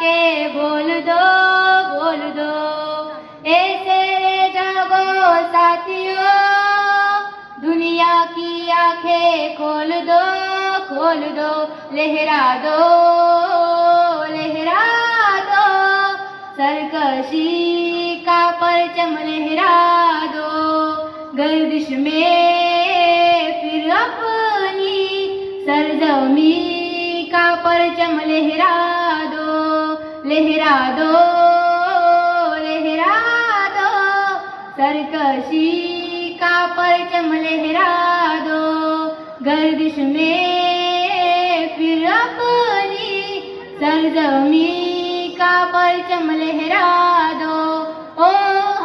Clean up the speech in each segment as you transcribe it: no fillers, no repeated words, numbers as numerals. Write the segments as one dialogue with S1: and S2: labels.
S1: के बोल दो, ऐसे जागो साथियों, दुनिया की आंखें खोल दो, लहरा दो, सरकशी का परचम लहरा दो, गर्दिश में फिर अपनी सरजमी का परचम लहरा दो, सरकशी का परचम लहरा दो, गर्दिश में फिर अपनी सरजमी का परचम लहरा दो। ओ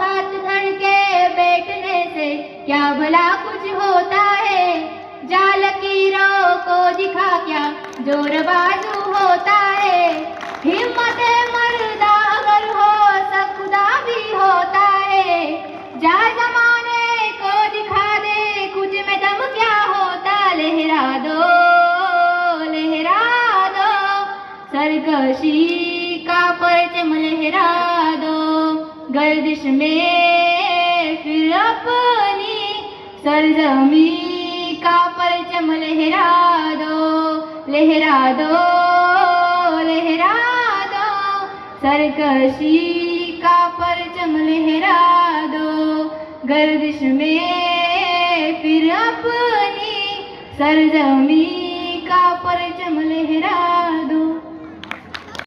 S1: हाथ धर के बैठने से क्या भला कुछ होता है, जा लकीरों को दिखा क्या जोर बाजू होता है, हिम्मत मर्दा अगर हो सब खुदा भी होता है, जा जमाने को दिखा दे कुछ में दम क्या होता, लहरा दो, सरकशी का परचम लहरा दो, गर्दिश में फिर अपनी सरजमी का परचम लहरा दो, सरकशी का परचम लहरा दो, गर्दिश में फिर अपनी सरजमी का परचम लहरा दो।